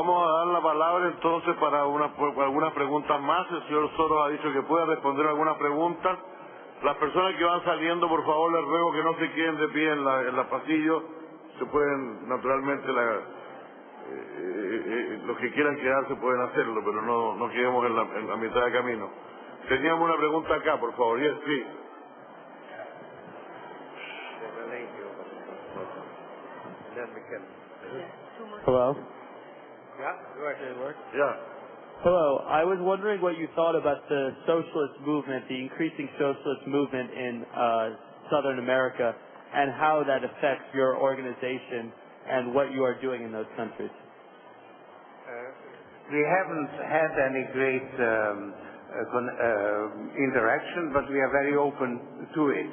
vamos a dar la palabra entonces para algunas preguntas más. El señor Soros ha dicho que puede responder alguna pregunta. Las personas que van saliendo, por favor, les ruego que no se queden de pie en la pasillo. Se pueden, naturalmente, los que quieran quedarse pueden hacerlo, pero no quedemos en la mitad de camino. Teníamos una pregunta acá, por favor. Yes, please. Hello? Yeah, go ahead. Yeah. Hello. I was wondering what you thought about the socialist movement, the increasing socialist movement in Southern America, and how that affects your organization and what you are doing in those countries. We haven't had any great interaction, but we are very open to it.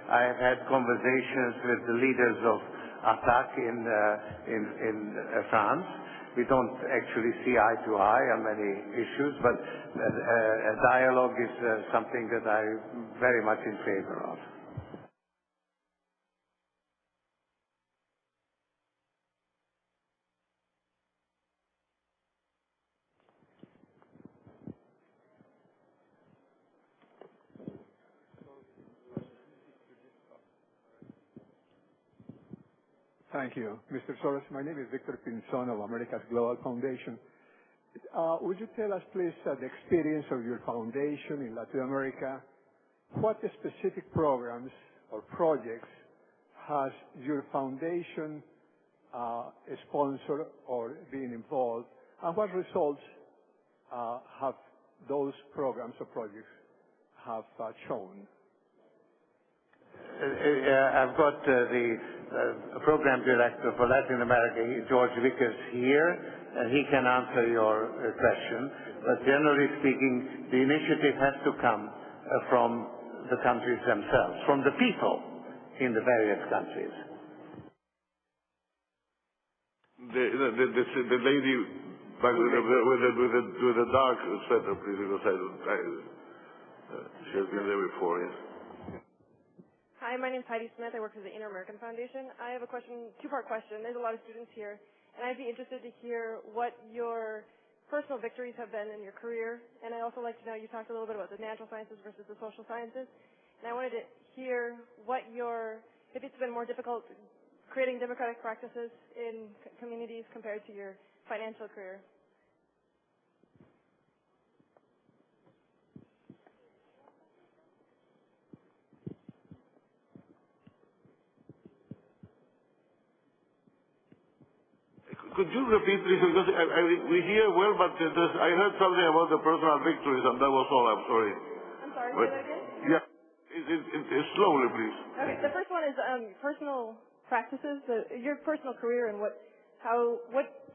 I have had conversations with the leaders of Attac in France. We don't actually see eye to eye on many issues, but a dialogue is something that I'm very much in favor of. Thank you. Mr. Soros, my name is Victor Pinzon of America's Global Foundation. Would you tell us, please, the experience of your foundation in Latin America? What specific programs or projects has your foundation sponsored or been involved, and what results have those programs or projects have shown? I've got the program director for Latin America, George Vickers, here, and he can answer your question. But generally speaking, the initiative has to come from the countries themselves, from the people in the various countries. The lady back with the dark sweater, please, because she has been there before. Yes. Hi, my name is Heidi Smith. I work for the Inter-American Foundation. I have a question, two-part question. There's a lot of students here, and I'd be interested to hear what your personal victories have been in your career. And I'd also like to know, you talked a little bit about the natural sciences versus the social sciences, and I wanted to hear if it's been more difficult creating democratic practices in communities compared to your financial career. Could you repeat, please, because we hear well, but I heard something about the personal victories, and that was all. I'm sorry. I'm sorry, say that again? Yeah. Slowly, please. Okay, the first one is personal practices, your personal career, and what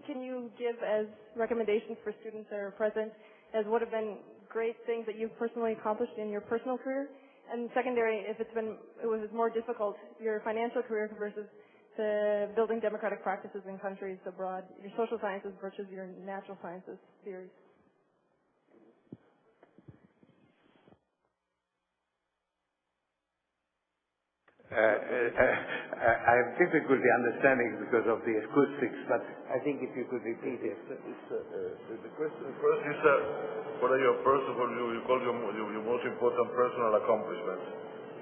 can you give as recommendations for students that are present as what have been great things that you've personally accomplished in your personal career? And secondary, if it was more difficult, your financial career versus the building democratic practices in countries abroad, your social sciences versus your natural sciences theories. I have difficulty understanding because of the acoustics, but I think if you could repeat it. The question first is what are your your most important personal accomplishments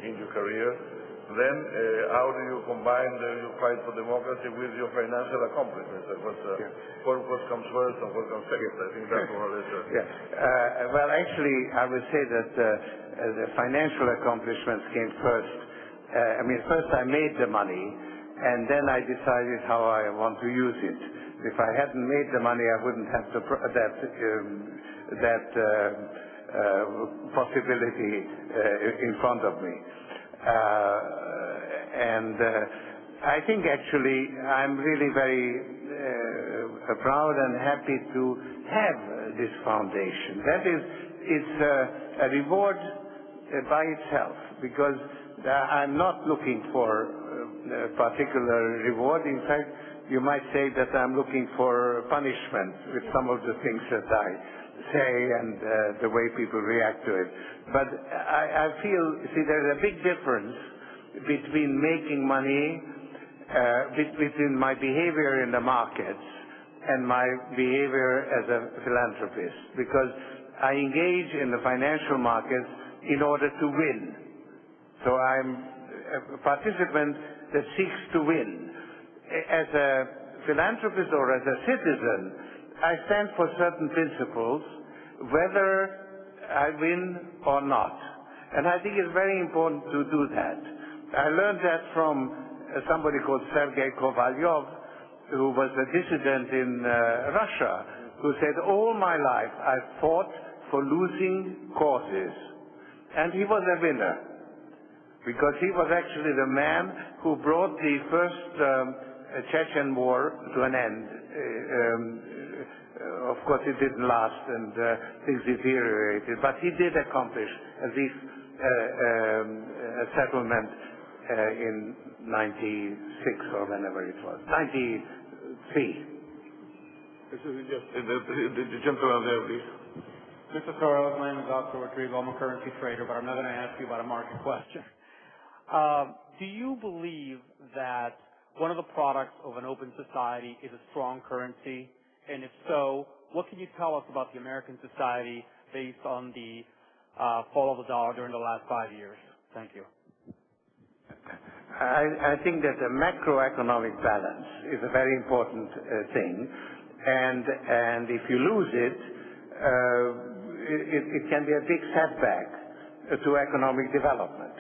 in your career? Then, how do you combine your fight for democracy with your financial accomplishments? What comes first and what comes second? I think that's more or less well, actually, I would say that the financial accomplishments came first. First I made the money, and then I decided how I want to use it. If I hadn't made the money, I wouldn't have that possibility in front of me. I think actually I'm really very proud and happy to have this foundation. That is, it's a reward by itself, because I'm not looking for a particular reward. In fact, you might say that I'm looking for punishment with some of the things that I say and the way people react to it. But I feel, there's a big difference between making money, between my behavior in the markets and my behavior as a philanthropist, because I engage in the financial markets in order to win. So I'm a participant that seeks to win. As a philanthropist or as a citizen, I stand for certain principles, whether I win or not. And I think it's very important to do that. I learned that from somebody called Sergei Kovalyov, who was a dissident in Russia, who said, all my life I've fought for losing causes. And he was a winner, because he was actually the man who brought the first Chechen war to an end. Of course, it didn't last, and things deteriorated, but he did accomplish at least a settlement in 96 or whenever it was, 93. This is just the gentleman there, please. Mr. Soros, my name is Oscar Rodrigo. I'm a currency trader, but I'm not going to ask you about a market question. Do you believe that one of the products of an open society is a strong currency? And if so, what can you tell us about the American society based on the fall of the dollar during the last 5 years? Thank you. I think that the macroeconomic balance is a very important thing, and if you lose it, it can be a big setback to economic development.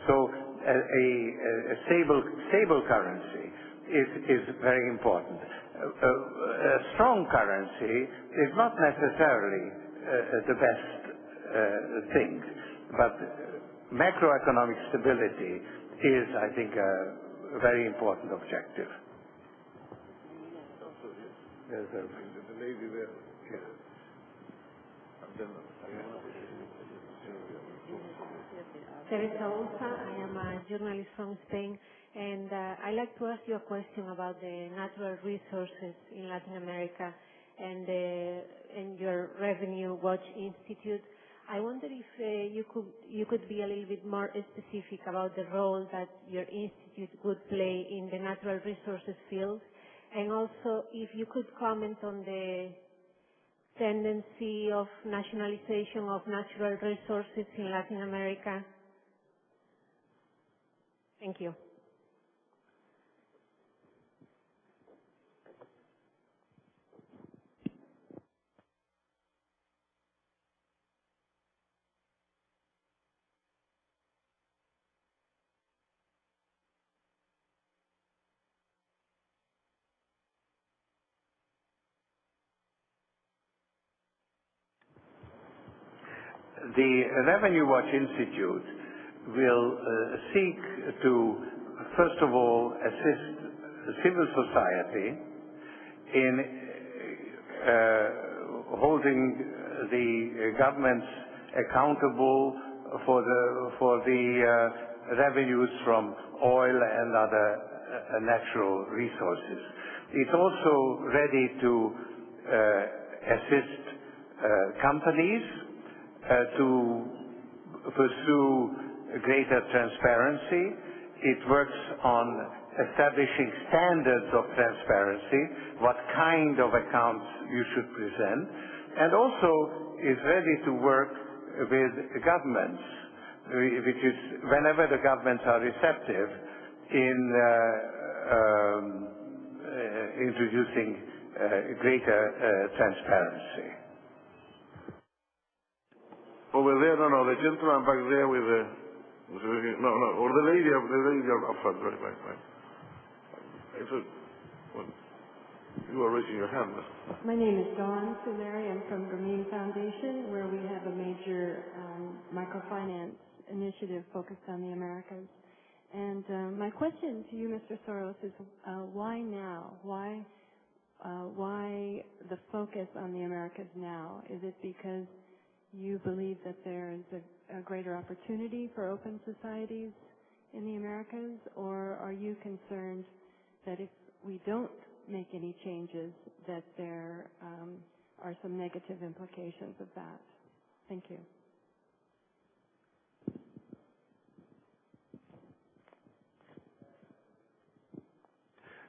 So a stable currency is very important. A strong currency is not necessarily the best thing, but macroeconomic stability is, I think, a very important objective. There's the lady there. Yeah. Teresa Olsa, I am a journalist from Spain, and I'd like to ask you a question about the natural resources in Latin America and your Revenue Watch Institute. I wonder if you could be a little bit more specific about the role that your institute would play in the natural resources field, and also if you could comment on the tendency of nationalization of natural resources in Latin America. Thank you. The Revenue Watch Institute will seek to, first of all, assist civil society in holding the governments accountable for the revenues from oil and other natural resources. It's also ready to assist companies to pursue greater transparency. It works on establishing standards of transparency, what kind of accounts you should present, and also is ready to work with governments, which is whenever the governments are receptive in introducing greater transparency. Over there, no, the gentleman back there with the, or the lady up front, right. You are raising your hand. My name is Dawn Sulary. I'm from Grameen Foundation, where we have a major microfinance initiative focused on the Americas. And my question to you, Mr. Soros, is why now? Why the focus on the Americas now? Is it because you believe that there is a greater opportunity for open societies in the Americas, or are you concerned that if we don't make any changes, that there are some negative implications of that? Thank you.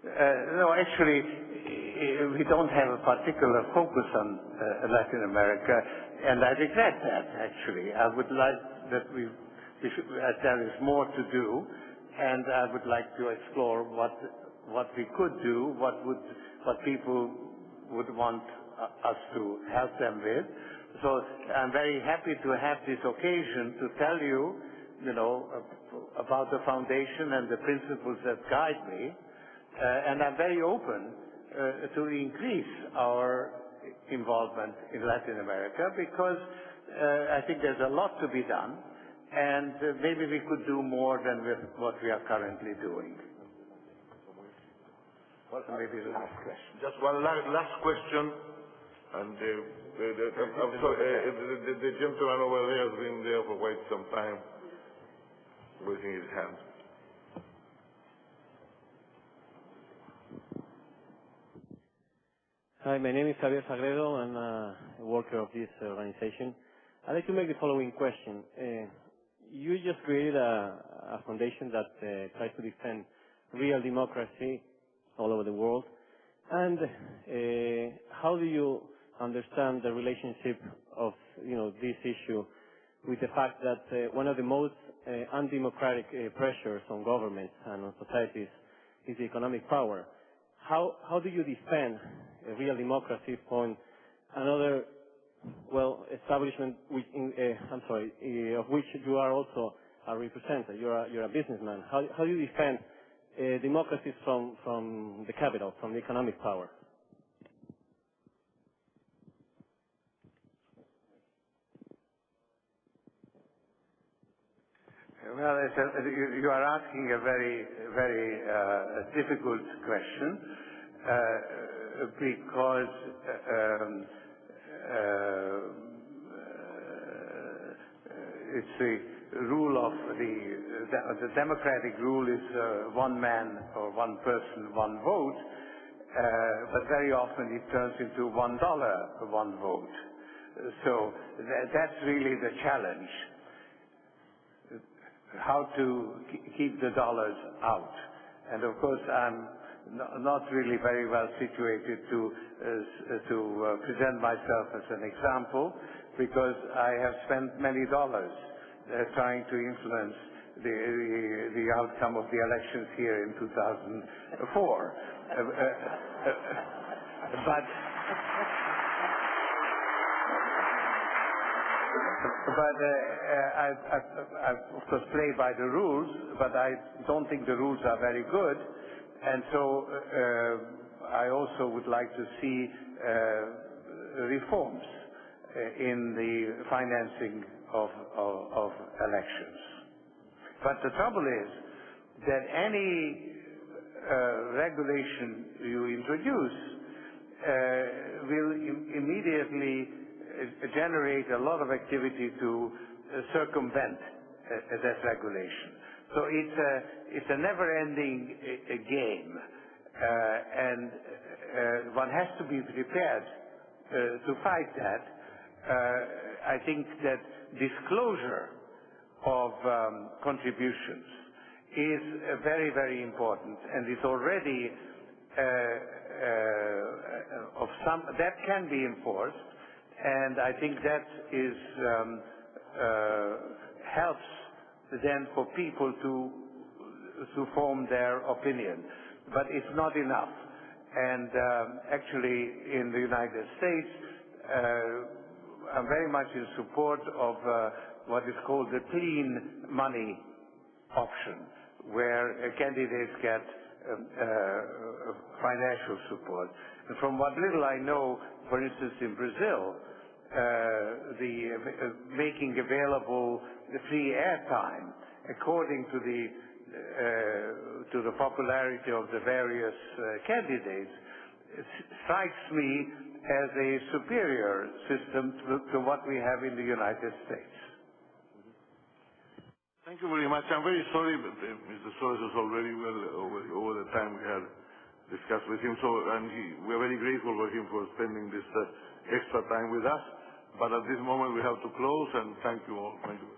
No, actually, we don't have a particular focus on Latin America, and I regret that, actually. I would like that there is more to do, and I would like to explore what we could do, what people would want us to help them with. So I'm very happy to have this occasion to tell you, about the foundation and the principles that guide me. And I'm very open to increase our involvement in Latin America because I think there's a lot to be done, and maybe we could do more than what we are currently doing. Well, maybe the last question. Just one last question, and the gentleman over there has been there for quite some time, raising his hand. Hi, my name is Javier Sagredo. I'm a worker of this organization. I'd like to make the following question. You just created a foundation that tries to defend real democracy all over the world. And how do you understand the relationship of this issue with the fact that one of the most undemocratic pressures on governments and on societies is the economic power? How do you defend a real democracy from another, establishment of which you are also a representative? You're a businessman. How do you defend democracies from the capital, from the economic power? Well, you are asking a very, very difficult question because it's the rule of the democratic rule is one man or one person, one vote, but very often it turns into $1 for one vote. So that's really the challenge. How to keep the dollars out. And of course, I'm not really very well situated to present myself as an example because I have spent many dollars trying to influence the outcome of the elections here in 2004. I of course play by the rules, but I don't think the rules are very good, and so I also would like to see reforms in the financing of elections. But the trouble is that any regulation you introduce will immediately generate a lot of activity to circumvent that regulation. So it's a never-ending game, and one has to be prepared to fight that. I think that disclosure of contributions is very, very important, and is already that can be enforced. And I think that is helps then for people to form their opinion, but it's not enough. And actually, in the United States, I'm very much in support of what is called the clean money option, where candidates get financial support. And from what little I know, for instance, in Brazil, making available the free airtime according to the popularity of the various candidates strikes me as a superior system to what we have in the United States. Thank you very much. I'm very sorry, but Mr. Soros is already well over the time we had discussed with him. So, and we are very grateful for him for spending this extra time with us. But at this moment, we have to close, and thank you all. Thank you.